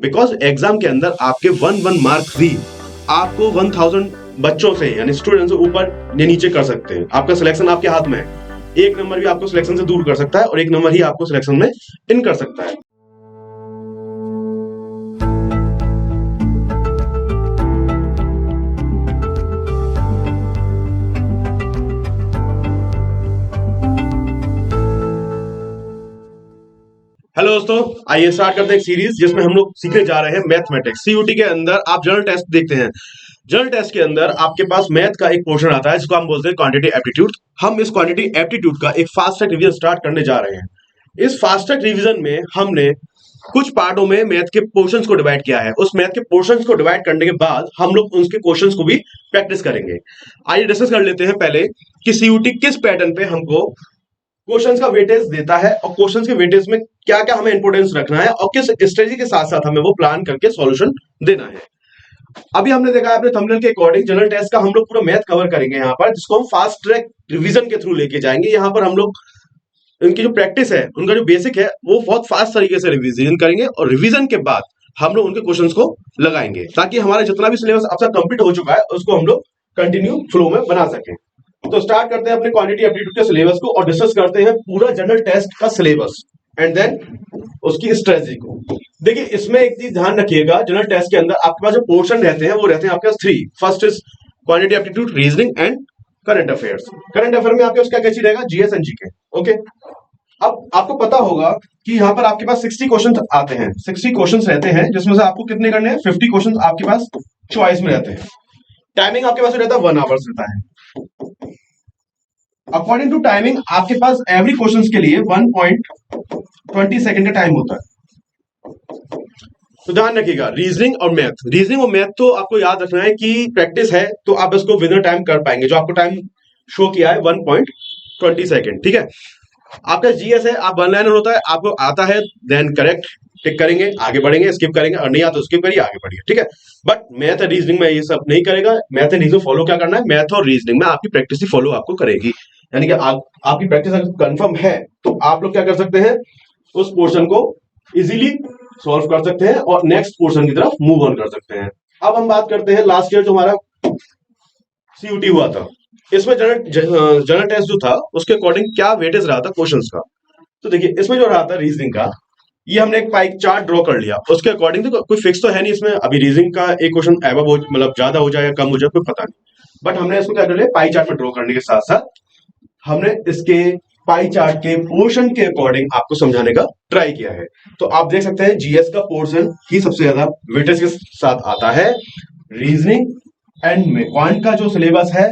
Because exam के अंदर आपके 1 मार्क्स भी आपको 1000 बच्चों से यानी स्टूडेंट से ऊपर या नीचे कर सकते हैं। आपका सिलेक्शन आपके हाथ में है। एक नंबर भी आपको सिलेक्शन से दूर कर सकता है और एक नंबर ही आपको सिलेक्शन में इन कर सकता है। हेलो दोस्तों, आइए स्टार्ट करते हैं एक सीरीज जिसमें हम लोग सीखने जा रहे हैं मैथमेटिक्स। सीयूटी के अंदर आप जनरल टेस्ट देखते हैं। जनरल टेस्ट के अंदर आपके पास मैथ का एक पोर्शन आता है जिसको हम बोलते हैं क्वांटिटी एप्टीट्यूड। हम इस क्वांटिटी एप्टीट्यूड का एक फास्ट ट्रैक रिवीजन स्टार्ट करने जा रहे हैं। इस फास्ट ट्रैक रिवीजन में हमने कुछ पार्टों में मैथ के पोर्शंस को डिवाइड किया है। उस मैथ के पोर्शंस को डिवाइड करने के बाद हम लोग उसके क्वेश्चंस को भी प्रैक्टिस करेंगे। आइए डिस्कस कर लेते हैं पहले कि सीयूटी किस पैटर्न पे हमको क्वेश्चंस का वेटेज देता है और क्वेश्चंस के वेटेज में क्या क्या हमें इंपोर्टेंस रखना है और किस स्ट्रेटजी के साथ साथ हमें वो प्लान करके सॉल्यूशन देना है। अभी हमने देखा है अपने थंबनेल के अकॉर्डिंग जनरल टेस्ट का हम लोग पूरा मैथ कवर करेंगे यहाँ पर, जिसको हम फास्ट ट्रैक रिवीजन के थ्रू लेके जाएंगे। यहाँ पर हम लोग उनकी जो प्रैक्टिस है, उनका जो बेसिक है, वो बहुत फास्ट तरीके से रिवीजन करेंगे और रिवीजन के बाद हम लोग उनके क्वेश्चंस को लगाएंगे ताकि हमारा जितना भी सिलेबस अब तक कंप्लीट हो चुका है उसको हम लोग कंटिन्यू फ्लो में बना सकें। तो स्टार्ट करते हैं अपने क्वांटिटी एप्टीट्यूड के सिलेबस को और डिस्कस करते हैं पूरा जनरल टेस्ट का सिलेबस एंड देन उसकी स्ट्रेटजी को। देखिए, इसमें एक चीज ध्यान रखिएगा, जनरल टेस्ट के अंदर आपके पास जो पोर्शन रहते हैं वो रहते हैं आपके पास 3। First is quantity aptitude, reasoning and current affairs. Current affair में आपके पास क्या क्या चीज रहेगा? GS and GK. ओके, अब आपको पता होगा कि यहाँ पर आपके पास 60 क्वेश्चन आते हैं। 60 क्वेश्चन रहते हैं जिसमें से आपको कितने करने हैं? 50 क्वेश्चन आपके पास चॉइस में रहते हैं। टाइमिंग आपके पास रहता है 1 आवर्स रहता है। अकॉर्डिंग टू टाइमिंग आपके पास एवरी क्वेश्चंस के लिए 1.20 सेकंड का टाइम होता है। तो ध्यान रखिएगा, रीजनिंग और मैथ तो आपको याद रखना है कि प्रैक्टिस है तो आप इसको विद टाइम कर पाएंगे। जो आपको टाइम शो किया है 1.20 सेकंड, ठीक है। आपका जीएस है, आप 1 लाइनर होता है, आपको आता है देन करेक्ट टिक करेंगे, आगे बढ़ेंगे, स्किप करेंगे, और नहीं आता तो स्किप करिए, आगे बढ़िए, ठीक है। बट मैथ और रीजनिंग में ये सब नहीं करेगा। मैथ एंड रीजनिंग फॉलो क्या करना है? मैथ और रीजनिंग में आपकी प्रैक्टिस ही फॉलो आपको करेगी। यानी कि आपकी प्रैक्टिस अगर कंफर्म है तो आप लोग क्या कर सकते हैं? उस पोर्शन को इजीली सॉल्व कर सकते हैं और नेक्स्ट पोर्शन की तरफ मूव ऑन कर सकते हैं। अब हम बात करते हैं लास्ट ईयर जो हमारा सीयूटी हुआ था, इसमें जनरल टेस्ट जो था उसके अकॉर्डिंग क्या वेटेज रहा था क्वेश्चंस का। तो देखिए, इसमें जो रहा था रीजनिंग का, ये हमने एक पाई चार्ट ड्रॉ कर लिया। उसके अकॉर्डिंग तो कोई फिक्स तो है नहीं इसमें, अभी रीजनिंग का एक क्वेश्चन एबव हो, मतलब ज्यादा हो जाए या कम हो जाए कोई पता नहीं। बट हमने इसको क्या कर लिया, पाई चार्ट में ड्रॉ करने के साथ साथ हमने इसके पाई चार्ट के पोर्शन के अकॉर्डिंग आपको समझाने का ट्राई किया है। तो आप देख सकते हैं जीएस का पोर्शन ही सबसे ज्यादा वेटेज के साथ आता है। रीजनिंग एंड क्वांट का जो सिलेबस है,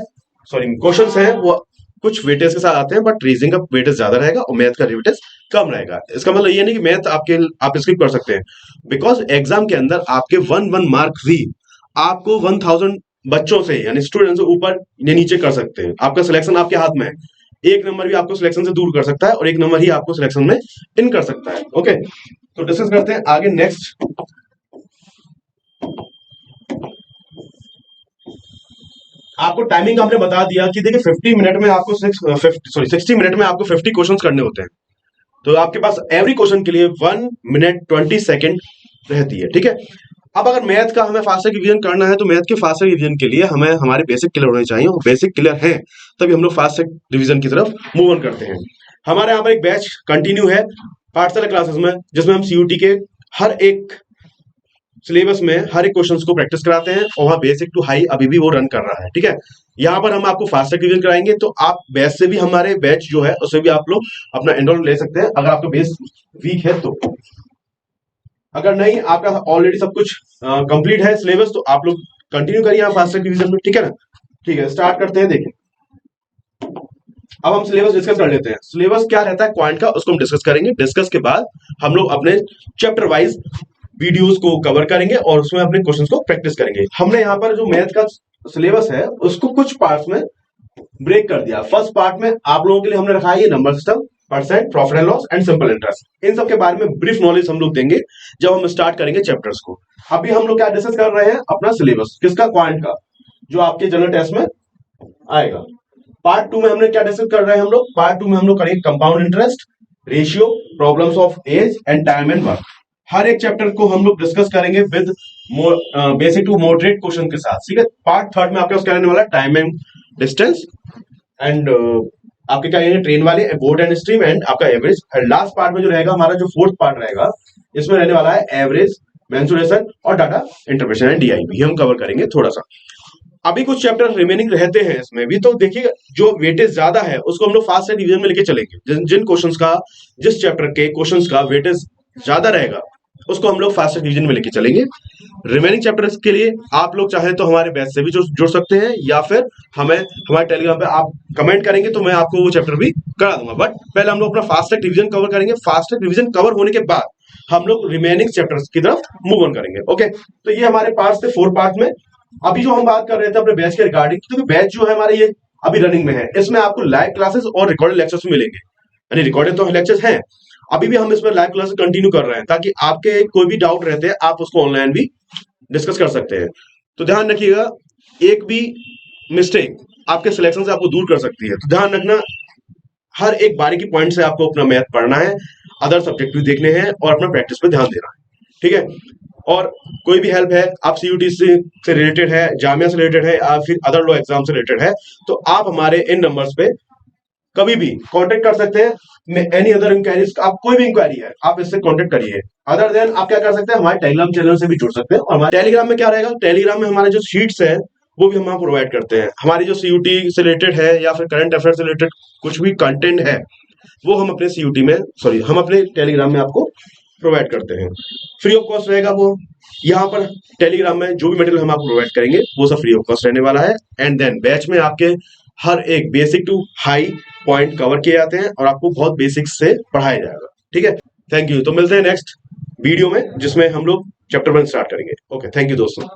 सॉरी क्वेश्चंस है, वो कुछ वेटेज के साथ आते हैं, बट रीजनिंग का वेटेज ज्यादा रहेगा और मैथ का वेटेज कम रहेगा। इसका मतलब ये नहीं कि मैथ आप स्किप कर सकते हैं, बिकॉज एग्जाम के अंदर आपके 1 मार्क्स भी आपको 1000 बच्चों से यानी स्टूडेंट से ऊपर या नीचे कर सकते हैं। आपका सिलेक्शन आपके हाथ में है। एक नंबर भी आपको सिलेक्शन से दूर कर सकता है और एक नंबर ही आपको सिलेक्शन में इन कर सकता है। ओके, तो डिस्कस करते हैं आगे नेक्स्ट। आपको टाइमिंग हमने बता दिया कि देखिए 50 मिनट में आपको 60 मिनट में आपको 50 क्वेश्चंस करने होते हैं। तो आपके पास एवरी क्वेश्चन के लिए 1 मिनट 20 सेकेंड रहती है, ठीक है। अब अगर मैथ का हमें फास्ट रिवीजन करना है तो मैथ के फास्ट रिवीजन के लिए हमें हमारे बेसिक क्लियर होने चाहिए, और बेसिक क्लियर है तभी हम लोग फास्ट रिवीजन की तरफ मूव ऑन करते हैं। हमारे यहाँ पर एक बैच कंटिन्यू है पाठशाला क्लासेस में, जिसमें हम सीयूटी के हर एक सिलेबस में हर एक क्वेश्चंस को प्रैक्टिस कराते हैं और वहाँ बेसिक टू हाई अभी भी वो रन कर रहा है, ठीक है। यहाँ पर हम आपको फास्ट रिवीजन कराएंगे, तो आप बैच से भी हमारे बैच जो है उससे भी आप लोग अपना एनरोल ले सकते हैं अगर आपका बेस वीक है तो। अगर नहीं, आपका ऑलरेडी सब कुछ कंप्लीट है सिलेबस, तो आप लोग कंटिन्यू करिए फास्ट रिवीजन में, ठीक है ना। ठीक है, स्टार्ट करते हैं। देखिए, अब हम सिलेबस डिस्कस कर लेते हैं। सिलेबस क्या रहता है क्वांट का, उसको हम डिस्कस करेंगे। डिस्कस के बाद हम लोग अपने चैप्टर वाइज वीडियोस को कवर करेंगे और उसमें अपने क्वेश्चंस को प्रैक्टिस करेंगे। हमने यहाँ पर जो मैथ का सिलेबस है उसको कुछ पार्ट्स में ब्रेक कर दिया। फर्स्ट पार्ट में आप लोगों के लिए हमने रखा है ये number system, percent, profit and loss and simple interest. इन सब के बारे में ब्रीफ नॉलेज हम लोग देंगे जब हम स्टार्ट करेंगे चैप्टर्स को। अभी हम लोग क्या डिस्कस कर रहे हैं? अपना सिलेबस किसका? क्वांट का, जो आपके जनरल टेस्ट में आएगा। पार्ट 2 में हमने क्या डिस्कस कर रहे हैं? हम लोग पार्ट 2 में हम लोग करेंगे compound interest, ratio, problems of age and time and work. हर एक चैप्टर को हम लोग डिस्कस करेंगे with basic to moderate question के साथ। ठीक है, पार्ट थर्ड में आपके पास क्या रहने वाला है, टाइम एंड डिस्टेंस एंड आपके क्या रहेंगे, ट्रेन वाले, बोर्ड एंड स्ट्रीम एंड आपका एवरेज। लास्ट पार्ट में जो रहेगा हमारा, जो फोर्थ पार्ट रहेगा, इसमें रहने वाला है एवरेज, मेंसुरेशन और डाटा इंटरप्रेशन एंड डीआईबी हम कवर करेंगे थोड़ा सा। अभी कुछ चैप्टर रिमेनिंग रहते हैं इसमें भी, तो देखिए जो वेटेज ज्यादा है उसको हम लोग फास्ट ट्रैक डिवीजन में लेके चलेंगे। जिन क्वेश्चंस का, जिस चैप्टर के क्वेश्चंस का वेटेज ज्यादा रहेगा उसको हम लोग फास्ट ट्रैक डिवीजन में लेके चलेंगे। रिमेनिंग चैप्टर्स के लिए आप लोग चाहे तो हमारे बैच से भी जुड़ सकते हैं, या फिर हमें हमारे टेलीग्राम पे आप कमेंट करेंगे तो मैं आपको वो चैप्टर भी करा दूंगा। बट पहले हम लोग अपना फास्ट ट्रैक डिवीजन कवर करेंगे। फास्ट ट्रैक डिवीजन कवर होने के बाद हम लोग रिमेनिंग चैप्टर्स की तरफ मूव ऑन करेंगे। ओके, तो ये हमारे पार्ट थे 4 पार्ट में। अभी जो हम बात कर रहे थे अपने बैच के रिगार्डिंग, क्योंकि बैच जो है हमारे ये अभी रनिंग में है, इसमें आपको लाइव क्लासेस और रिकॉर्डेड लेक्चर्स मिलेंगे। यानी रिकॉर्डेड तो लेक्चर्स हैं, अभी भी हम इसमें लाइव क्लासेस कंटिन्यू कर रहे हैं, ताकि आपके कोई भी डाउट रहते हैं आप उसको ऑनलाइन भी डिस्कस कर सकते हैं। तो ध्यान रखिएगा, एक भी मिस्टेक आपके सिलेक्शन से आपको दूर कर सकती है। तो ध्यान रखना, हर एक बारीकी पॉइंट से आपको अपना मैथ पढ़ना है, अदर सब्जेक्ट भी देखने हैं और अपना प्रैक्टिस पे ध्यान देना है। ठीक है, और कोई भी हेल्प है, आप सीयूटी से रिलेटेड है, जामिया से रिलेटेड है, या फिर अदर लॉ एग्जाम से रिलेटेड है, तो आप हमारे इन नंबर्स पे कभी भी कांटेक्ट कर सकते हैं। एनी अदर इंक्वायरीज, आप कोई भी इंक्वायरी है आप इससे कांटेक्ट करिए। अदर देन आप क्या कर सकते हैं, हमारे टेलीग्राम चैनल से भी जुड़ सकते हैं। और हमारे टेलीग्राम में क्या रहेगा, टेलीग्राम में हमारे जो शीट्स है वो भी हम आपको प्रोवाइड करते हैं। हमारी जो सीयूटी से रिलेटेड है या फिर करंट अफेयर से रिलेटेड कुछ भी कंटेंट है, वो हम अपने सीयूटी में, हम अपने टेलीग्राम में आपको प्रोवाइड करते हैं। फ्री ऑफ कॉस्ट रहेगा वो। यहाँ पर टेलीग्राम में जो भी मटेरियल हम आपको प्रोवाइड करेंगे वो सब फ्री ऑफ कॉस्ट रहने वाला है। एंड देन बैच में आपके हर एक basic to high point cover किए जाते हैं और आपको बहुत बेसिक्स से पढ़ाया जाएगा। ठीक है, थैंक यू। तो मिलते हैं नेक्स्ट वीडियो में, जिसमें हम लोग चैप्टर 1 स्टार्ट करेंगे। ओके, थैंक यू दोस्तों।